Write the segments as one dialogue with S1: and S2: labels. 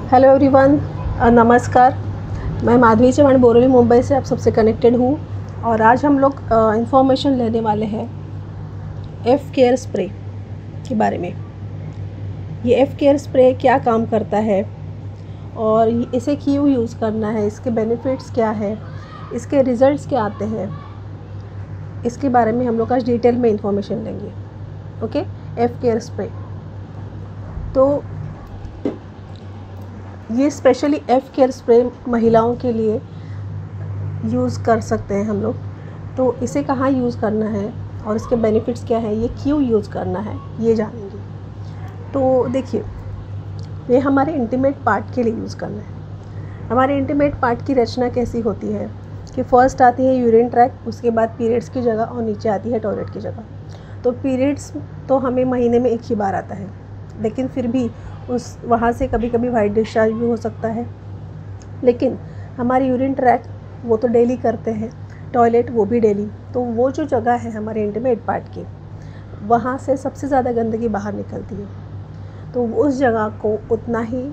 S1: Hello everyone, नमस्कार। मैं माधवी चौहान बोरोली मुंबई से आप सबसे कनेक्टेड हूँ और आज हम लोग इंफॉर्मेशन लेने वाले हैं एफ़ केयर स्प्रे के बारे में। ये एफ़ केयर स्प्रे क्या काम करता है और इसे क्यों यूज़ करना है, इसके बेनिफिट्स क्या है, इसके रिज़ल्ट्स क्या आते हैं, इसके बारे में हम लोग आज डिटेल में इंफॉर्मेशन लेंगे। ओके, एफ़ केयर स्प्रे तो ये स्पेशली एफ़ केयर स्प्रे महिलाओं के लिए यूज़ कर सकते हैं हम लोग। तो इसे कहाँ यूज़ करना है और इसके बेनिफिट्स क्या है, ये क्यों यूज़ करना है, ये जानेंगे। तो देखिए, ये हमारे इंटीमेट पार्ट के लिए यूज़ करना है। हमारे इंटीमेट पार्ट की रचना कैसी होती है कि फर्स्ट आती है यूरिन ट्रैक, उसके बाद पीरियड्स की जगह और नीचे आती है टॉयलेट की जगह। तो पीरियड्स तो हमें महीने में एक ही बार आता है, लेकिन फिर भी वहाँ से कभी कभी वाइट डिस्चार्ज भी हो सकता है। लेकिन हमारी यूरिन ट्रैक वो तो डेली करते हैं, टॉयलेट वो भी डेली। तो वो जो जगह है हमारे इंटीमेट पार्ट की, वहाँ से सबसे ज़्यादा गंदगी बाहर निकलती है। तो उस जगह को उतना ही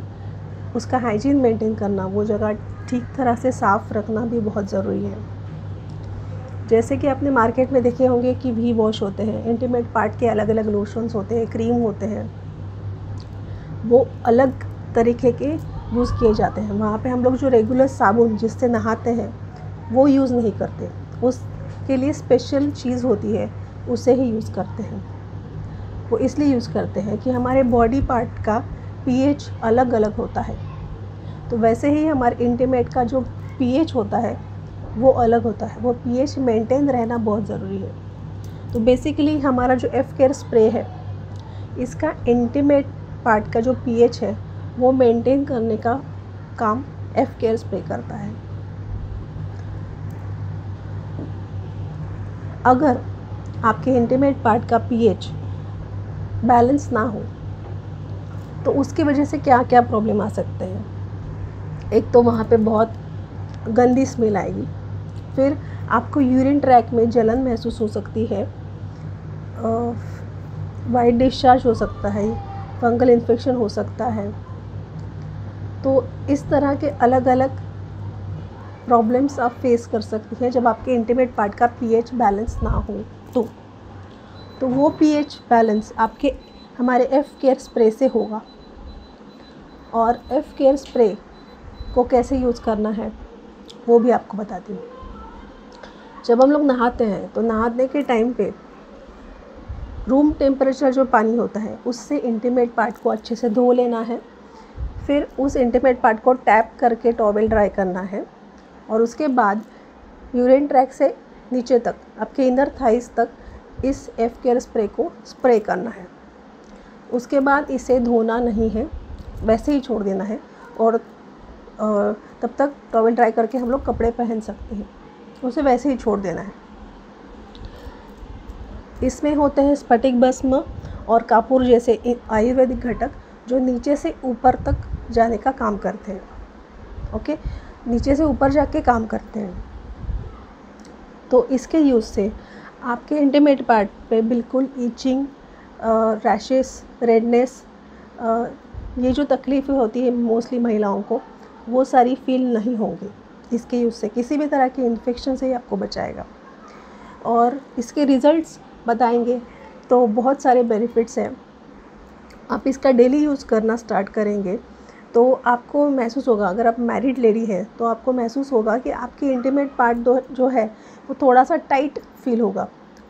S1: उसका हाइजीन मेंटेन करना, वो जगह ठीक तरह से साफ़ रखना भी बहुत ज़रूरी है। जैसे कि आपने मार्केट में देखे होंगे कि वी वॉश होते हैं, इंटीमेट पार्ट के अलग अलग लोशंस होते हैं, क्रीम होते हैं, वो अलग तरीके के यूज़ किए जाते हैं। वहाँ पे हम लोग जो रेगुलर साबुन जिससे नहाते हैं वो यूज़ नहीं करते, उसके लिए स्पेशल चीज़ होती है, उसे ही यूज़ करते हैं। वो इसलिए यूज़ करते हैं कि हमारे बॉडी पार्ट का पीएच अलग अलग होता है। तो वैसे ही हमारे इंटीमेट का जो पीएच होता है वो अलग होता है। वो पीएच मेंटेन रहना बहुत ज़रूरी है। तो बेसिकली हमारा जो एफ़ केयर स्प्रे है, इसका इंटीमेट पार्ट का जो पीएच है वो मेंटेन करने का काम एफ़ केयर स्प्रे करता है। अगर आपके इंटीमेट पार्ट का पीएच बैलेंस ना हो तो उसकी वजह से क्या क्या प्रॉब्लम आ सकते हैं। एक तो वहाँ पे बहुत गंदी स्मेल आएगी, फिर आपको यूरिन ट्रैक में जलन महसूस हो सकती है, वाइट डिस्चार्ज हो सकता है, फंगल इन्फेक्शन हो सकता है। तो इस तरह के अलग अलग प्रॉब्लम्स आप फेस कर सकती हैं जब आपके इंटीमेट पार्ट का पीएच बैलेंस ना हो। तो वो पीएच बैलेंस आपके हमारे एफ़ केयर स्प्रे से होगा। और एफ़ केयर स्प्रे को कैसे यूज़ करना है वो भी आपको बताती हूँ। जब हम लोग नहाते हैं तो नहाने के टाइम पे रूम टेम्परेचर जो पानी होता है उससे इंटीमेट पार्ट को अच्छे से धो लेना है। फिर उस इंटीमेट पार्ट को टैप करके टॉवेल ड्राई करना है और उसके बाद यूरिन ट्रैक से नीचे तक आपके इनर थाइस तक इस एफ़ केयर स्प्रे को स्प्रे करना है। उसके बाद इसे धोना नहीं है, वैसे ही छोड़ देना है और तब तक टॉवेल ड्राई करके हम लोग कपड़े पहन सकते हैं, उसे वैसे ही छोड़ देना है। इसमें होते हैं स्फटिक भस्म और कापूर जैसे आयुर्वेदिक घटक जो नीचे से ऊपर तक जाने का काम करते हैं। ओके, नीचे से ऊपर जाके काम करते हैं। तो इसके यूज़ से आपके इंटीमेट पार्ट पे बिल्कुल ईचिंग, रैशेस, रेडनेस, ये जो तकलीफ़ें होती है मोस्टली महिलाओं को, वो सारी फील नहीं होंगी। इसके यूज़ से किसी भी तरह के इन्फेक्शन से ही आपको बचाएगा। और इसके रिज़ल्ट्स बताएंगे तो बहुत सारे बेनिफिट्स हैं। आप इसका डेली यूज़ करना स्टार्ट करेंगे तो आपको महसूस होगा, अगर आप मैरिड लेडी हैं तो आपको महसूस होगा कि आपकी इंटीमेट पार्ट जो है वो थोड़ा सा टाइट फील होगा।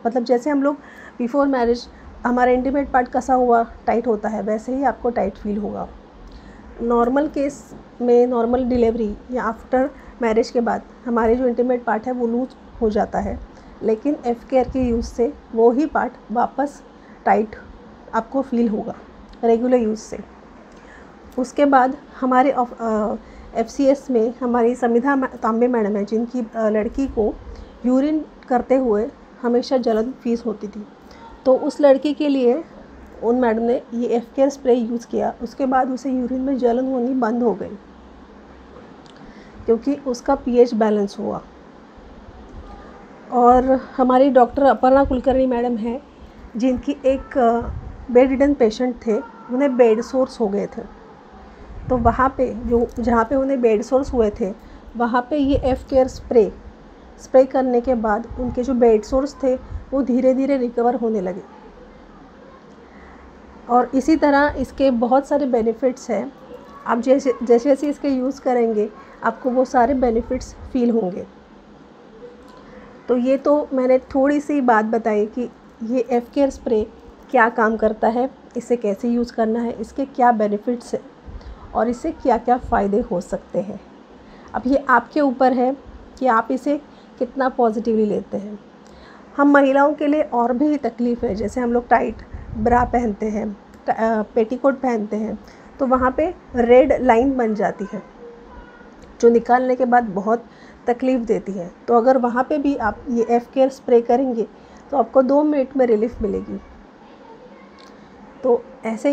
S1: मतलब जैसे हम लोग बिफोर मैरिज हमारा इंटीमेट पार्ट कसा हुआ टाइट होता है, वैसे ही आपको टाइट फील होगा। नॉर्मल केस में, नॉर्मल डिलीवरी या आफ्टर मैरिज के बाद हमारे जो इंटीमेट पार्ट है वो लूज हो जाता है, लेकिन एफ़ केयर के यूज़ से वो ही पार्ट वापस टाइट आपको फील होगा रेगुलर यूज़ से। उसके बाद हमारे FCS में हमारी समिधा तांबे मैडम है, जिनकी लड़की को यूरिन करते हुए हमेशा जलन फीस होती थी। तो उस लड़की के लिए उन मैडम ने ये एफ़ केयर स्प्रे यूज़ किया। उसके बाद उसे यूरिन में जलन होनी बंद हो गई क्योंकि उसका पीएच बैलेंस हुआ। और हमारी डॉक्टर अपर्णा कुलकर्णी मैडम हैं, जिनकी एक बेड रिडन पेशेंट थे, उन्हें बेड सोर्स हो गए थे। तो वहाँ पे जहाँ पे उन्हें बेड सोर्स हुए थे वहाँ पे ये एफ केयर स्प्रे करने के बाद उनके जो बेड सोर्स थे वो धीरे धीरे रिकवर होने लगे। और इसी तरह इसके बहुत सारे बेनिफिट्स हैं। आप जैसे जैसे इसके यूज़ करेंगे आपको वो सारे बेनिफिट्स फील होंगे। तो ये तो मैंने थोड़ी सी बात बताई कि ये एफ केयर स्प्रे क्या काम करता है, इसे कैसे यूज़ करना है, इसके क्या बेनिफिट्स हैं और इससे क्या क्या फ़ायदे हो सकते हैं। अब ये आपके ऊपर है कि आप इसे कितना पॉजिटिवली लेते हैं। हम महिलाओं के लिए और भी तकलीफ़ है, जैसे हम लोग टाइट ब्रा पहनते हैं, पेटीकोट पहनते हैं, तो वहाँ पे रेड लाइन बन जाती है जो निकालने के बाद बहुत तकलीफ़ देती है। तो अगर वहाँ पे भी आप ये एफ केयर स्प्रे करेंगे तो आपको 2 मिनट में रिलीफ मिलेगी। तो ऐसे